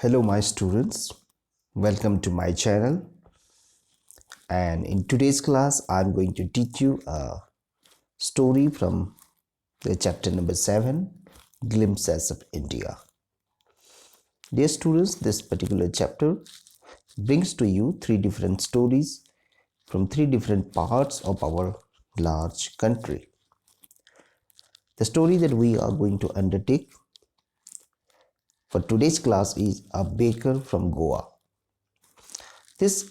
Hello my students, welcome to my channel, and in today's class I'm going to teach you a story from the chapter number 7, Glimpses of India. Dear students, this particular chapter brings to you three different stories from three different parts of our large country. The story that we are going to undertake for today's class is A Baker from Goa. This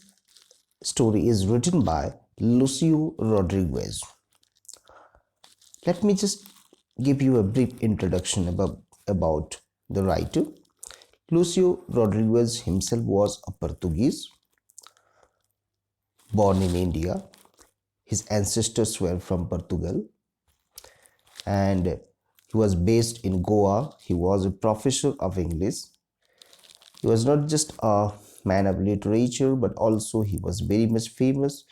story is written by Lucio Rodriguez. Let me just give you a brief introduction about the writer. Lucio Rodriguez himself was a Portuguese born in India. His ancestors were from Portugal and he was based in Goa. He was a professor of English. He was not just a man of literature, but also he was very much famous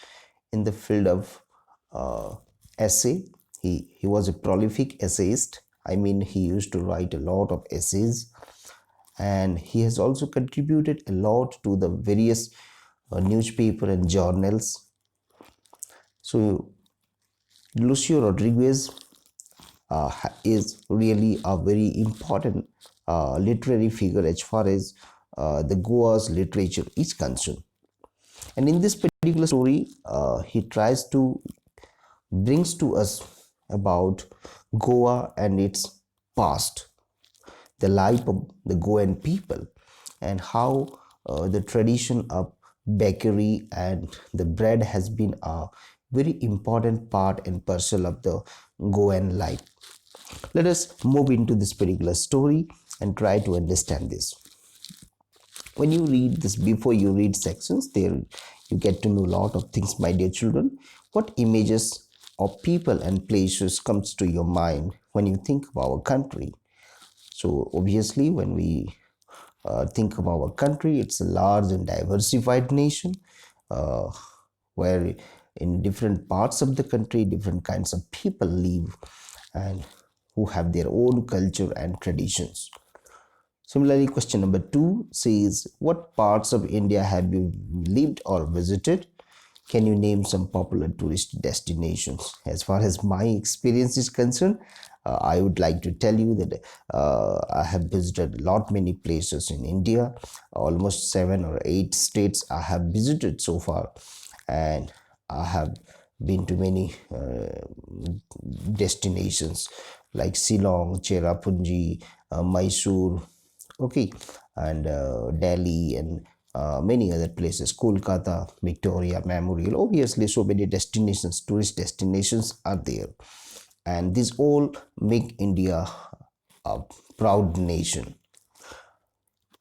in the field of essay. He was a prolific essayist. I mean, he used to write a lot of essays, and he has also contributed a lot to the various newspaper and journals. So Lucio Rodriguez is really a very important literary figure as far as the Goa's literature is concerned. And in this particular story, he tries to brings to us about Goa and its past, the life of the Goan people, and how the tradition of bakery and the bread has been a very important part and parcel of the Goan life. Let us move into this particular story and try to understand this. When you read this, before you read sections, there you get to know a lot of things, my dear children. What images of people and places comes to your mind when you think of our country? So obviously, when we think of our country, it's a large and diversified nation uh, where in different parts of the country, different kinds of people live and who have their own culture and traditions. Similarly, question number 2 says, what parts of India have you lived or visited? Can you name some popular tourist destinations? As far as my experience is concerned, I would like to tell you that I have visited many places in India. Almost 7 or 8 states I have visited so far, and I have been to many destinations like Shillong, Cherrapunji, Mysore, okay, and Delhi and many other places, Kolkata, Victoria Memorial. Obviously, so many destinations, tourist destinations are there, and these all make India a proud nation.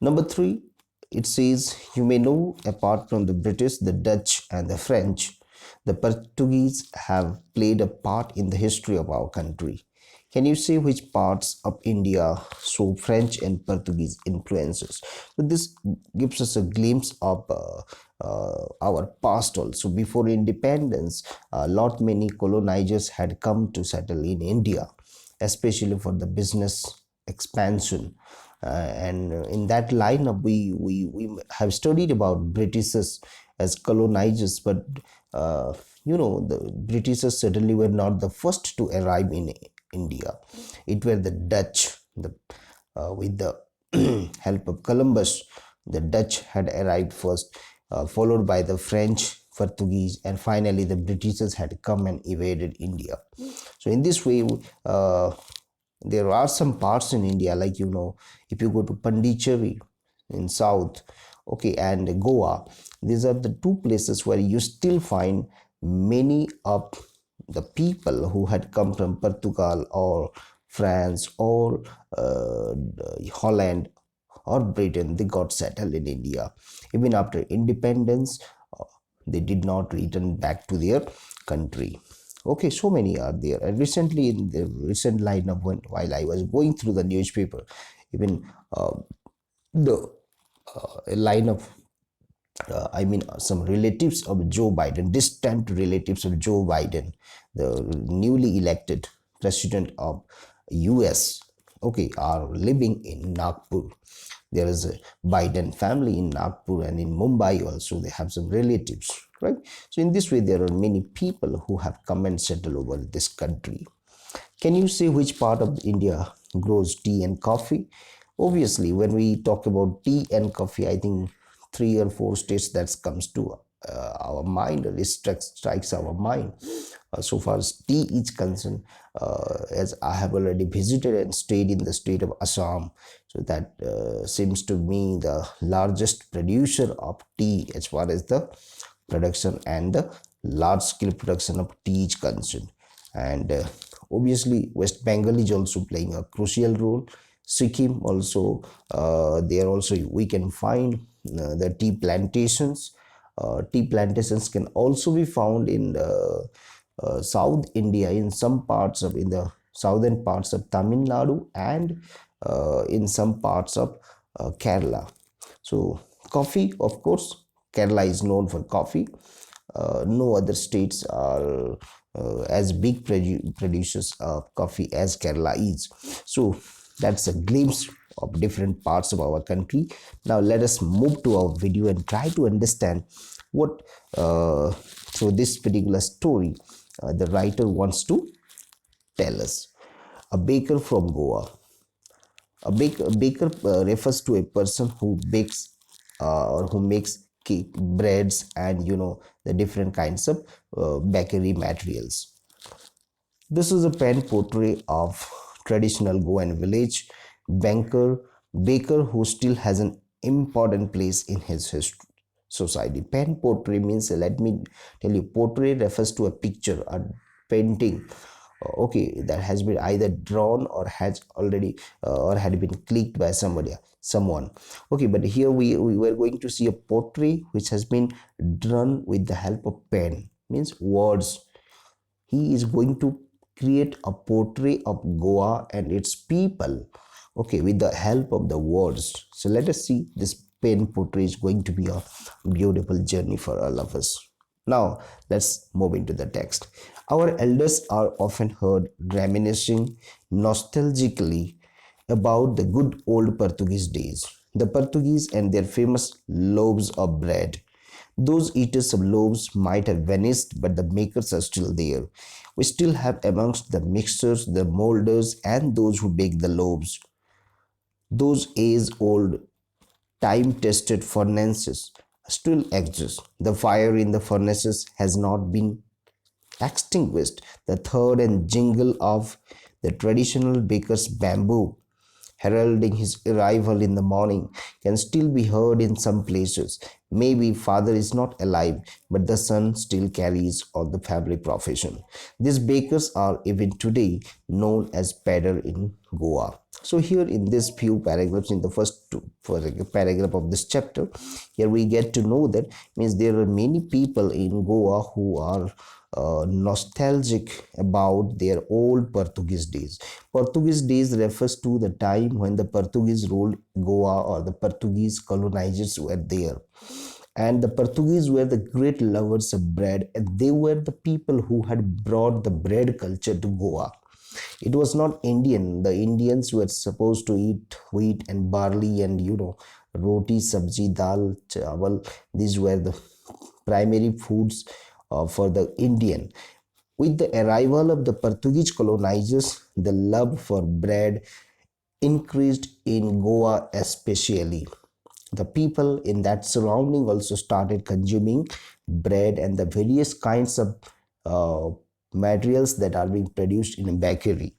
Number 3, it says, you may know, apart from the British, the Dutch and the French, the Portuguese have played a part in the history of our country. Can you say which parts of India show French and Portuguese influences? So this gives us a glimpse of our past also. Before independence, many colonizers had come to settle in India, especially for the business expansion. And in that lineup, we have studied about Britishers as colonizers, but the Britishers certainly were not the first to arrive in India. It were the Dutch. With the help of Columbus, the Dutch had arrived first, followed by the French, Portuguese, and finally the Britishers had come and invaded India. So in this way, there are some parts in India, like if you go to Pondicherry in south, okay, and Goa, these are the two places where you still find many of the people who had come from Portugal or France or Holland or Britain. They got settled in India. Even after independence, they did not return back to their country. Okay, so many are there. And recently, in the recent lineup, while I was going through the newspaper, even the line of some relatives of Joe Biden, distant relatives of Joe Biden, the newly elected president of US, okay, are living in Nagpur. There is a Biden family in Nagpur, and in Mumbai also they have some relatives, right? So in this way, there are many people who have come and settled over this country. Can you say which part of India grows tea and coffee? Obviously, when we talk about tea and coffee, I think three or four states that comes to our mind, or it strikes our mind. So far as tea is concerned, as I have already visited and stayed in the state of Assam, so that seems to me the largest producer of tea as far as the production and the large scale production of tea is concerned. And obviously West Bengal is also playing a crucial role. Sikkim also, there also we can find the tea plantations. Tea plantations can also be found in South India, in some parts of, in the southern parts of Tamil Nadu, and in some parts of Kerala. So coffee, of course, Kerala is known for coffee. No other states are as big producers of coffee as Kerala is. So that's a glimpse of different parts of our country. Now let us move to our video and try to understand what through this particular story the writer wants to tell us. A baker from Goa. A baker refers to a person who bakes or who makes cake, breads, and the different kinds of bakery materials. This is a pen portrait of traditional Goan village baker who still has an important place in his history, society. Pen portrait means, let me tell you, portrait refers to a picture, a painting, okay, that has been either drawn or has already or had been clicked by someone. Okay, but here we were going to see a portrait which has been drawn with the help of pen, means words. He is going to create a portrait of Goa and its people, okay, with the help of the words. So let us see, this pen portrait is going to be a beautiful journey for all of us. Now let's move into the text. Our elders are often heard reminiscing nostalgically about the good old Portuguese days, the Portuguese and their famous loaves of bread. Those eaters of loaves might have vanished, but the makers are still there. We still have amongst the mixers, the molders, and those who bake the loaves. Those age-old, time-tested furnaces still exist. The fire in the furnaces has not been extinguished. The thud and jingle of the traditional baker's bamboo heralding his arrival in the morning can still be heard in some places. Maybe father is not alive, but the son still carries on the family profession. These bakers are even today known as pedder in Goa. So here in this few paragraphs, in the first paragraph of this chapter, here we get to know that means there are many people in Goa who are nostalgic about their old Portuguese days. Portuguese days refers to the time when the Portuguese ruled Goa, or the Portuguese colonizers were there. And the Portuguese were the great lovers of bread, and they were the people who had brought the bread culture to Goa. It was not Indian. The Indians were supposed to eat wheat and barley and roti, sabji, dal, chawal. These were the primary foods for the Indian. With the arrival of the Portuguese colonizers, the love for bread increased in Goa especially. The people in that surrounding also started consuming bread and the various kinds of materials that are being produced in a bakery.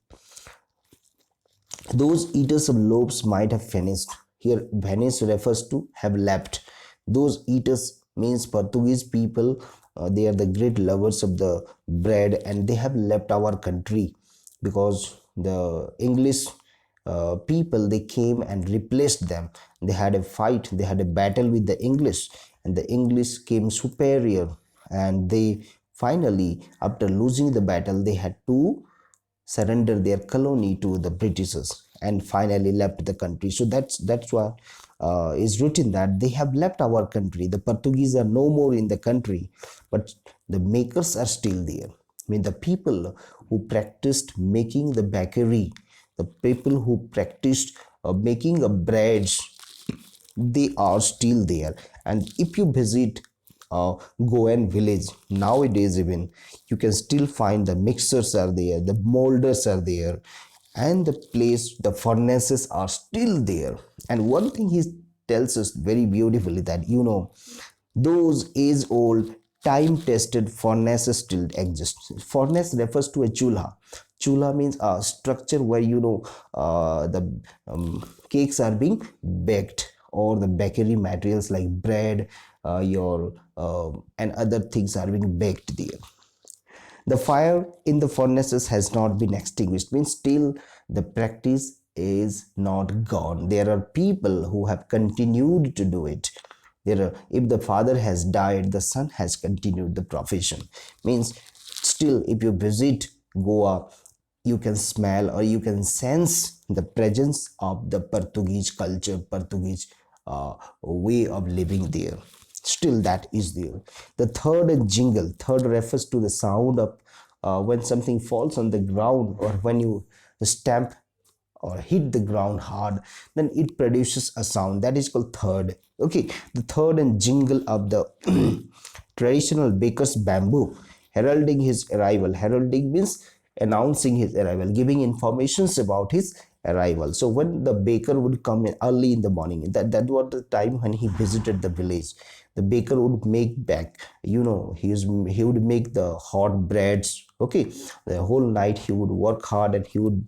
Those eaters of loaves might have vanished. Here, vanish refers to have left. Those eaters means Portuguese people. They are the great lovers of the bread, and they have left our country because the English people, they came and replaced them. They had a fight, they had a battle with the English, and the English came superior, and they finally, after losing the battle, they had to surrender their colony to the Britishers and finally left the country. So that's why is written that they have left our country. The Portuguese are no more in the country, but the makers are still there. I mean, the people who practiced making the bakery, the people who practiced making a breads, they are still there. And if you visit Goan village nowadays, even you can still find the mixers are there, the molders are there, and the place, the furnaces are still there. And one thing he tells us very beautifully, that those age old time tested furnaces still exist. Furnace refers to a chulha. Chulha means a structure where the cakes are being baked, or the bakery materials like bread, your and other things are being baked there. The fire in the furnaces has not been extinguished, means still the practice is not gone. There are people who have continued to do it. If the father has died, the son has continued the profession. Means still, if you visit Goa, you can smell or you can sense the presence of the Portuguese culture, Portuguese way of living there. Still, that is there. The third jingle, third refers to the sound of when something falls on the ground, or when you stamp or hit the ground hard, then it produces a sound that is called third. Okay, the third and jingle of the traditional baker's bamboo, heralding his arrival. Heralding means announcing his arrival, giving informations about his arrival. So when the baker would come in early in the morning, that was the time when he visited the village. The baker would make back, he would make the hot breads. Okay, the whole night he would work hard, and he would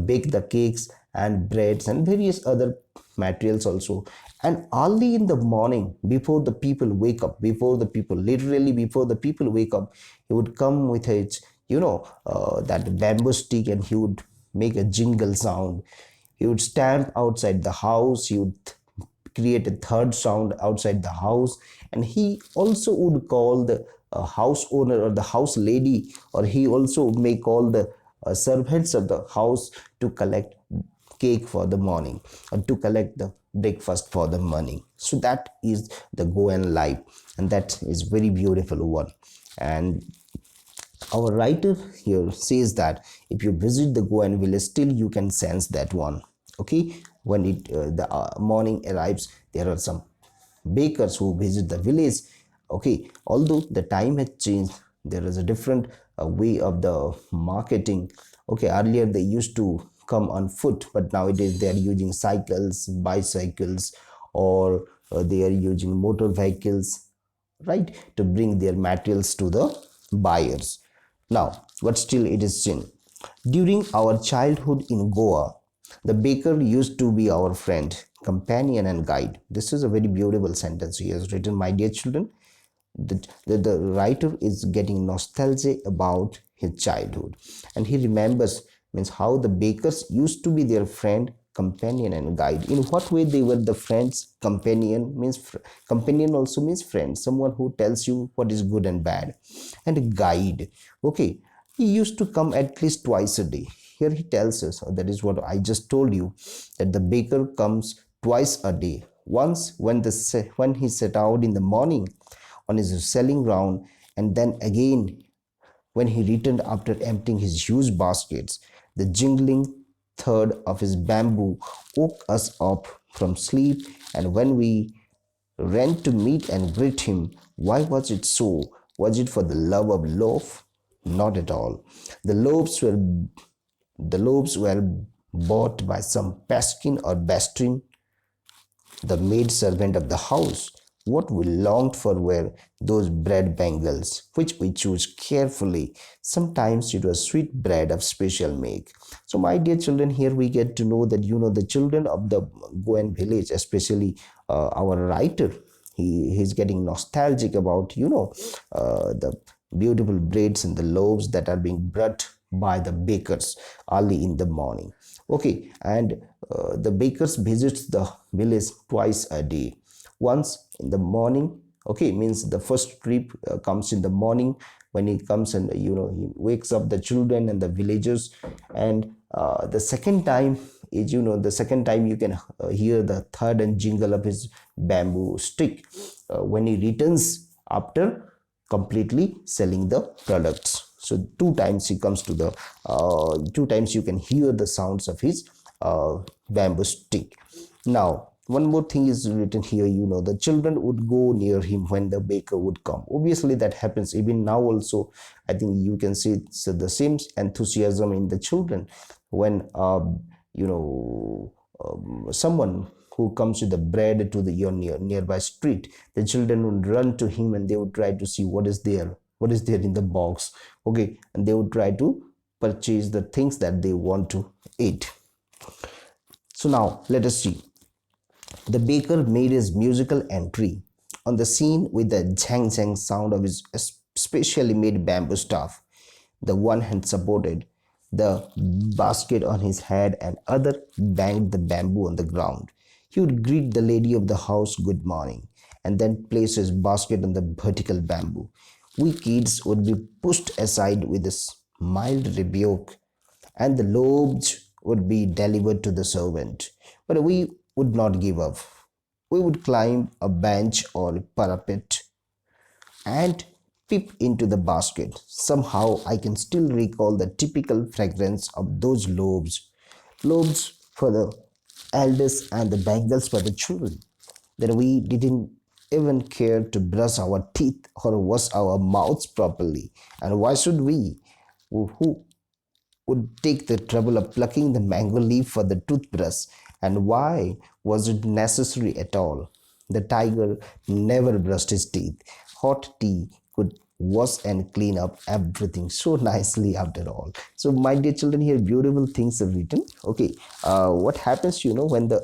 bake the cakes and breads and various other materials also. And early in the morning, before the people wake up, before the people wake up, he would come with his that bamboo stick, and he would make a jingle sound. He would stamp outside the house. He would create a third sound outside the house, and he also would call the house owner or the house lady, or he also may call the servants of the house to collect cake for the morning, or to collect the breakfast for the morning. So that is the Goan life, and that is very beautiful one. And our writer here says that if you visit the Goan village, still you can sense that one. Okay, when the morning arrives, there are some bakers who visit the village. Okay, although the time has changed, there is a different way of the marketing. Okay, earlier they used to come on foot, but nowadays they are using cycles, bicycles, or they are using motor vehicles, right, to bring their materials to the buyers. Now, but still it is sin. During our childhood in Goa, the baker used to be our friend, companion, and guide. This is a very beautiful sentence he has written, my dear children. The writer is getting nostalgia about his childhood, and he remembers, means how the bakers used to be their friend, companion, and guide. In what way they were the friends? Companion means companion also means friend, someone who tells you what is good and bad. And guide, okay, he used to come at least twice a day. Here he tells us, that is what I just told you, that the baker comes twice a day. Once when he set out in the morning on his selling ground, and then again when he returned after emptying his huge baskets. The jingling third of his bamboo woke us up from sleep, and when we ran to meet and greet him, why was it so? Was it for the love of loaf? Not at all. The loaves were the loaves were bought by some Paskin or Bastrin, the maid servant of the house. What we longed for were those bread bangles, which we chose carefully. Sometimes it was sweet bread of special make. So, my dear children, here we get to know that the children of the Goan village, especially our writer, he's getting nostalgic about the beautiful breads and the loaves that are being brought by the bakers early in the morning. Okay, and the bakers visits the village twice a day. Once in the morning, okay, means the first trip comes in the morning, when he comes and he wakes up the children and the villagers. And the second time is the second time you can hear the third and jingle of his bamboo stick when he returns after completely selling the products. So two times he comes to the two times you can hear the sounds of his bamboo stick. Now one more thing is written here, the children would go near him when the baker would come. Obviously that happens even now also. I think you can see it's the same enthusiasm in the children when someone who comes with the bread to the nearby street, the children would run to him and they would try to see what is there in the box. Okay, and they would try to purchase the things that they want to eat. So now let us see. The baker made his musical entry on the scene with the jang jang sound of his specially made bamboo staff. The one hand supported the basket on his head and other banged the bamboo on the ground. He would greet the lady of the house good morning and then place his basket on the vertical bamboo. We kids would be pushed aside with a mild rebuke and the loaves would be delivered to the servant. But we would not give up. We would climb a bench or a parapet and peep into the basket. Somehow I can still recall the typical fragrance of those loaves for the elders and the bangles for the children. That we didn't even care to brush our teeth or wash our mouths properly. And why should we? Who would take the trouble of plucking the mango leaf for the toothbrush, and why was it necessary at all? The tiger never brushed his teeth. Hot tea could wash and clean up everything so nicely after all. So, my dear children, here beautiful things are written. Okay, what happens, when the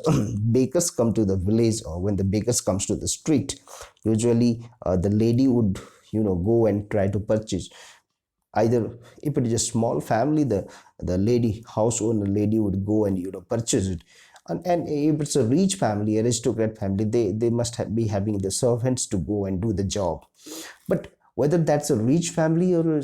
bakers come to the village or when the bakers comes to the street, usually the lady would, go and try to purchase either. If it is a small family, the lady house owner lady would go and purchase it, and if it's a rich family, aristocrat family, they must be having the servants to go and do the job. But whether that's a rich family or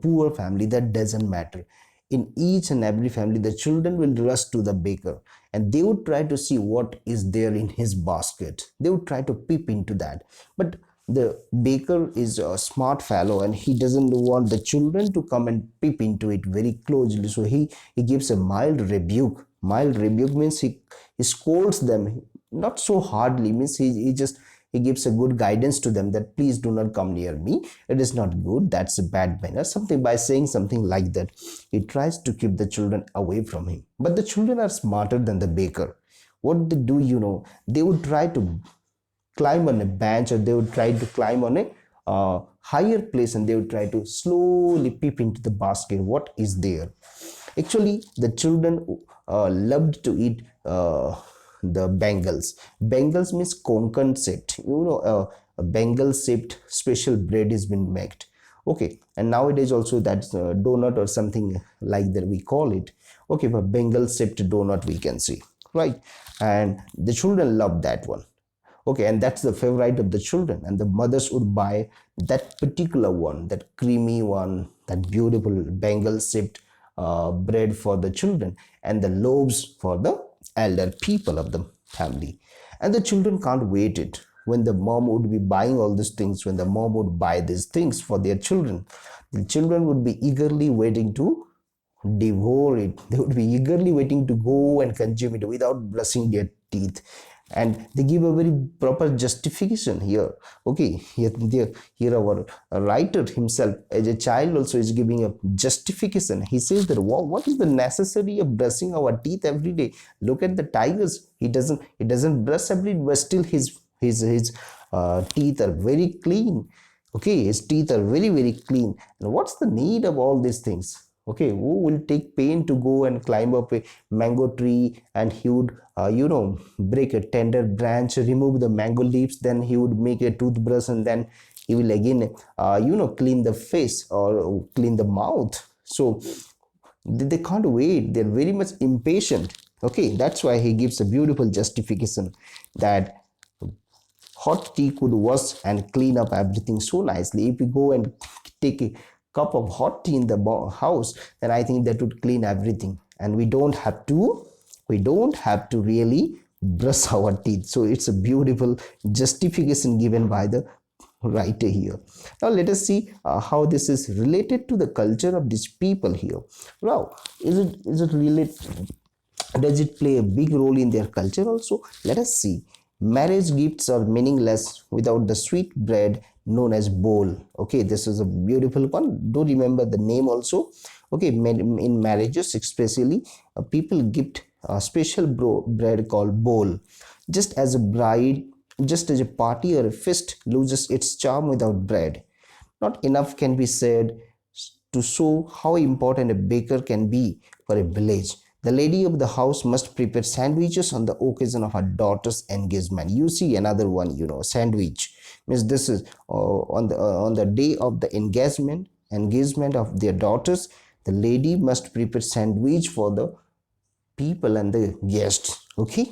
poor family, that doesn't matter. In each and every family, the children will rush to the baker and they would try to see what is there in his basket. They would try to peep into that. But the baker is a smart fellow and he doesn't want the children to come and peep into it very closely. So he gives a mild rebuke. Mild rebuke means he scolds them, not so hardly, means he gives a good guidance to them that please do not come near me, it is not good, that's a bad manner, something. By saying something like that, he tries to keep the children away from him. But the children are smarter than the baker. What they do, they would try to climb on a bench, or they would try to climb on a higher place, and they would try to slowly peep into the basket what is there. Actually, the children loved to eat the bangles. Bangles means Konkan shaped. A Bengal shaped special bread has been made. Okay, and nowadays also that's donut or something like that we call it. Okay, but Bengal shaped donut we can see, right? And the children love that one. Okay, and that's the favorite of the children, and the mothers would buy that particular one, that creamy one, that beautiful Bengal shaped bread for the children, and the loaves for the elder people of the family. And the children can't wait it when the mom would be buying all these things. When the mom would buy these things for their children, the children would be eagerly waiting to devour it. They would be eagerly waiting to go and consume it without brushing their teeth. And they give a very proper justification here. Okay, here our writer himself as a child also is giving a justification. He says that what is the necessity of brushing our teeth every day? Look at the tigers. He doesn't brush every day, but still his teeth are very clean. Okay, his teeth are very very clean. And what's the need of all these things? Okay, who will take pain to go and climb up a mango tree, and he would break a tender branch, remove the mango leaves, then he would make a toothbrush, and then he will again clean the face or clean the mouth. So they can't wait, they're very much impatient. Okay, that's why he gives a beautiful justification that hot tea could wash and clean up everything so nicely. If you go and take a cup of hot tea in the house, then I think that would clean everything, and we don't have to really brush our teeth. So it's a beautiful justification given by the writer here. Now let us see how this is related to the culture of these people here. Now, is it related? Does it play a big role in their culture also? Let us see. Marriage gifts are meaningless without the sweet bread known as bol. Okay, this is a beautiful one. Do remember the name also. Okay, in marriages especially, people gift a special bread called bol. Just as a bride, just as a party or a feast loses its charm without bread. Not enough can be said to show how important a baker can be for a village. The lady of the house must prepare sandwiches on the occasion of her daughter's engagement. You see another one, sandwich means this is on the day of the engagement of their daughters. The lady must prepare sandwich for the people and the guests. Okay,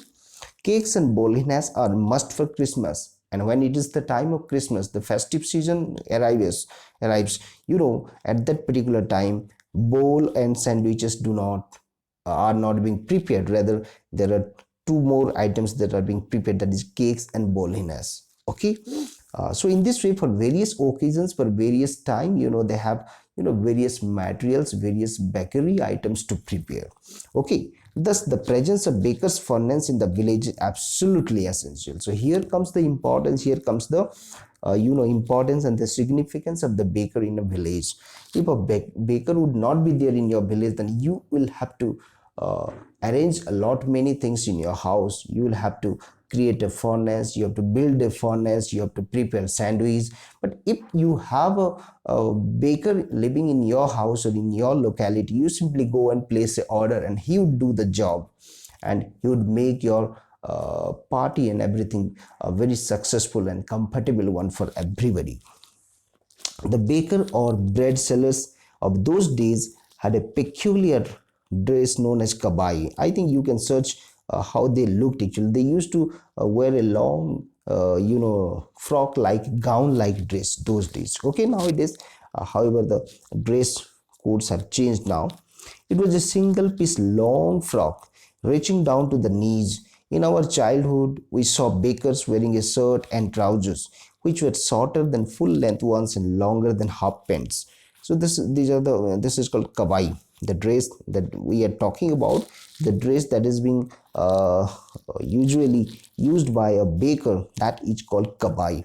cakes and bolinas are must for Christmas, and when it is the time of Christmas, the festive season arrives. At that particular time, bowl and sandwiches do not are not being prepared. Rather, there are two more items that are being prepared, that is cakes and bolinas. Okay, so in this way, for various occasions, for various time, they have various materials, various bakery items to prepare. Okay, thus the presence of baker's furnace in the village is absolutely essential. So here comes the importance, here comes the importance and the significance of the baker in a village. If a baker would not be there in your village, then you will have to arrange a lot many things in your house. You will have to create a furnace, you have to build a furnace, you have to prepare sandwich. But if you have a baker living in your house or in your locality, you simply go and place an order and he would do the job, and he would make your party and everything a very successful and compatible one for everybody. The baker or bread sellers of those days had a peculiar dress known as kabai. I think you can search how they looked actually. They used to wear a long, frock like, gown like dress those days. Okay, nowadays, however, the dress codes have changed now. It was a single piece long frock reaching down to the knees. In our childhood, we saw bakers wearing a shirt and trousers, which were shorter than full length ones and longer than half pants. So this is called kabai, the dress that we are talking about, the dress that is being usually used by a baker, that is called kabai,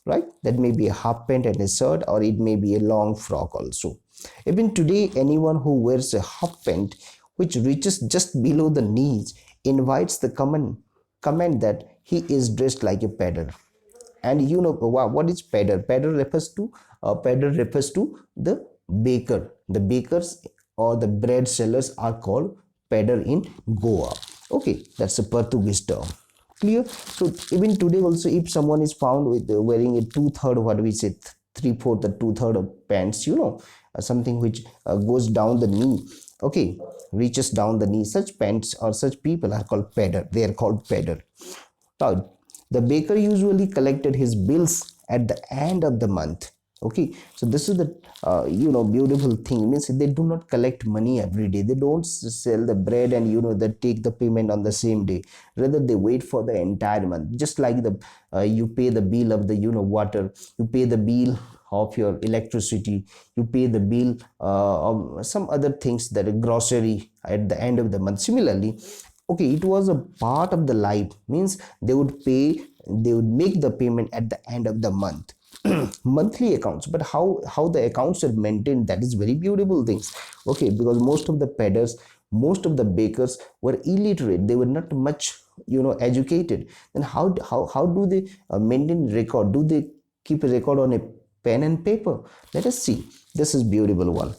right? That may be a half pant and a shirt, or it may be a long frock also. Even today, anyone who wears a half pant which reaches just below the knees invites the comment that he is dressed like a pedder. And what is pedder? Pedder refers to the baker. The bakers or the bread sellers are called pedder in Goa. Okay, that's a Portuguese term. Clear? So even today also, if someone is found with wearing a two-third, what do we say, three-fourth or two-third of pants, something which goes down the knee, okay, reaches down the knee, such pants or such people are called pedder. They are called pedder. Now, the baker usually collected his bills at the end of the month. Okay, so this is the beautiful thing. It means they do not collect money every day. They don't sell the bread and they take the payment on the same day. Rather, they wait for the entire month. Just like the you pay the bill of the water, you pay the bill of your electricity, you pay the bill of some other things, that are grocery, at the end of the month. Similarly, okay, it was a part of the life, means they would make the payment at the end of the month. Monthly accounts. But how the accounts are maintained, that is very beautiful things. Okay, because most of the peddlers, most of the bakers were illiterate. They were not much educated. Then how do they maintain record? Do they keep a record on a pen and paper? Let us see. This is beautiful one.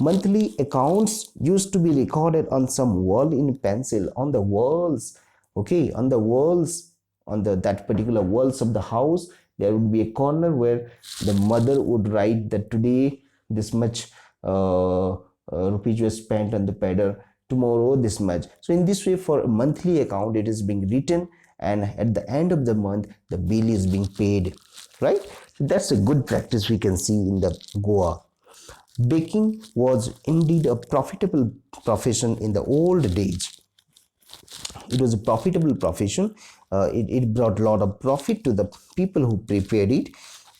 Monthly accounts used to be recorded on some wall in pencil, on the walls. Okay, on the walls, on that particular walls of the house, there would be a corner where the mother would write that today this much rupees was spent on the pedder, tomorrow this much. So in this way, for a monthly account, it is being written, and at the end of the month, the bill is being paid, right? So that's a good practice we can see in the Goa. Baking was indeed a profitable profession in the old days. It was a profitable profession. It brought a lot of profit to the people who prepared it.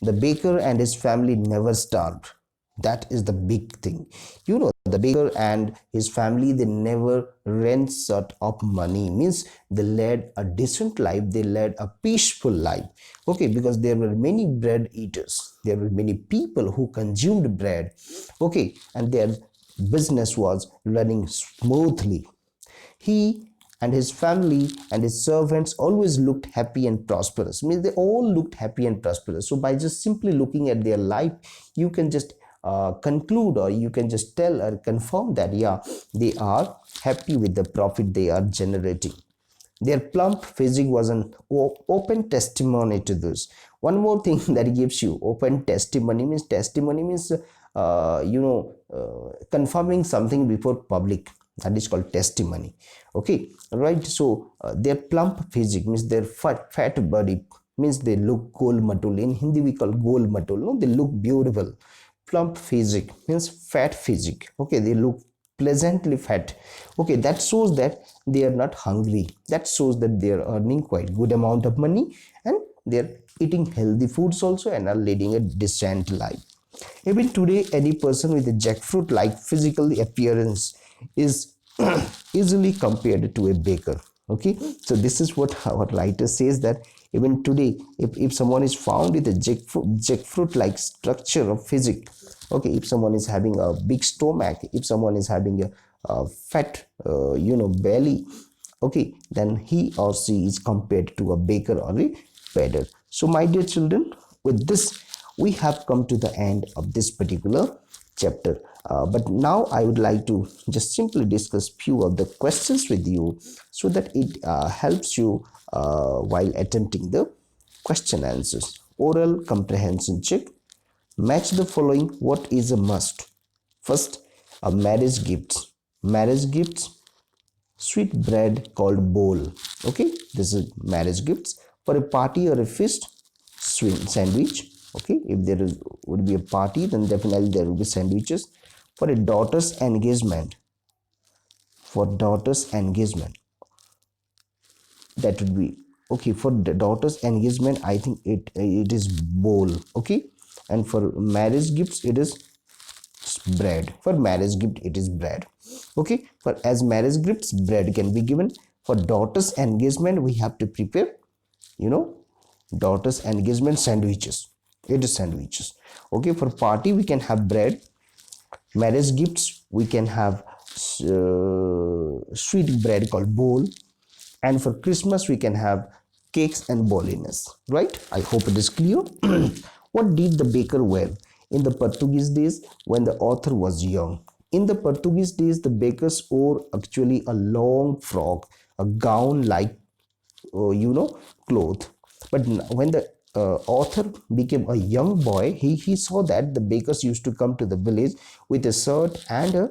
The baker and his family never starved. That is the big thing. The baker and his family, they never ran short of money. Means they led a decent life, they led a peaceful life. Okay, because there were many bread eaters. There were many people who consumed bread. Okay, and their business was running smoothly. He and his family and his servants always looked happy and prosperous. Means they all looked happy and prosperous. So by just simply looking at their life, you can just conclude, or you can just tell or confirm that yeah, they are happy with the profit they are generating. Their plump physique was an open testimony to this. One more thing that gives you open testimony means confirming something before public. That is called testimony. Okay, right. So their plump physique means their fat body, means they look gol matul. In Hindi we call gol matul. No, they look beautiful. Plump physique means fat physique. Okay, they look pleasantly fat. Okay, that shows that they are not hungry. That shows that they are earning quite good amount of money, and they are eating healthy foods also, and are leading a decent life. Even today, any person with a jackfruit like physical appearance is easily compared to a baker. Okay, so this is what our writer says, that even today, if someone is found with a jackfruit like structure of physique, okay, if someone is having a big stomach, if someone is having a fat belly, okay, then he or she is compared to a baker or a peddler. So my dear children, with this we have come to the end of this particular chapter. But now I would like to just simply discuss few of the questions with you, so that it helps you while attempting the question answers. Oral comprehension check. Match the following. What is a must? First, a marriage gifts. Marriage gifts, sweet bread called bowl. Okay, this is marriage gifts. For a party or a feast, sweet sandwich. Okay, if there would be a party, then definitely there will be sandwiches. For a daughter's engagement, that would be okay. For the daughter's engagement, I think it is bowl. Okay, and for marriage gifts, it is bread. For marriage gift, it is bread. Okay, for as marriage gifts, bread can be given. For daughter's engagement, we have to prepare, daughter's engagement sandwiches. It is sandwiches. Okay, for party we can have bread. Marriage gifts we can have sweet bread called bowl, and for Christmas we can have cakes and bolinas. Right, I hope it is clear. What did the baker wear in the Portuguese days when the author was young? In the Portuguese days, the bakers wore actually a long frock, a gown like cloth. But when the author became a young boy, he saw that the bakers used to come to the village with a shirt and a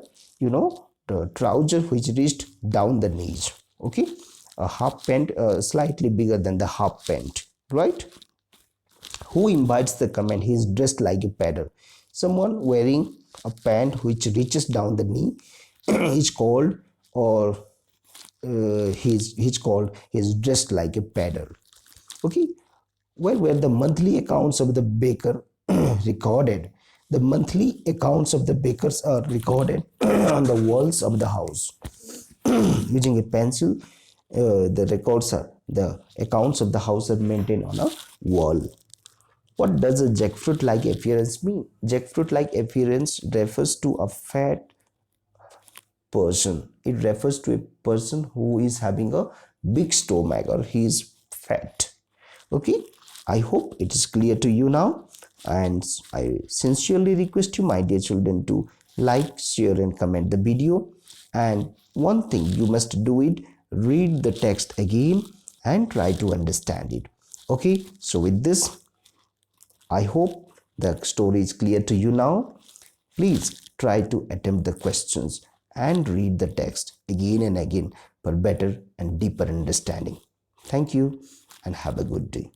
the trouser which reached down the knees. Okay, a half pant, slightly bigger than the half pant. Right, who invites the comment? He is dressed like a peddler. Someone wearing a pant which reaches down the knee is called, or he's called, he's dressed like a peddler. Okay, where were the monthly accounts of the baker recorded? The monthly accounts of the bakers are recorded on the walls of the house. Using a pencil, the accounts of the house are maintained on a wall. What does a jackfruit-like appearance mean? Jackfruit-like appearance refers to a fat person. It refers to a person who is having a big stomach, or he is fat. Okay, I hope it is clear to you now, and I sincerely request you, my dear children, to like, share and comment the video. And one thing you must do it, read the text again and try to understand it. Okay, so with this, I hope the story is clear to you now. Please try to attempt the questions and read the text again and again for better and deeper understanding. Thank you and have a good day.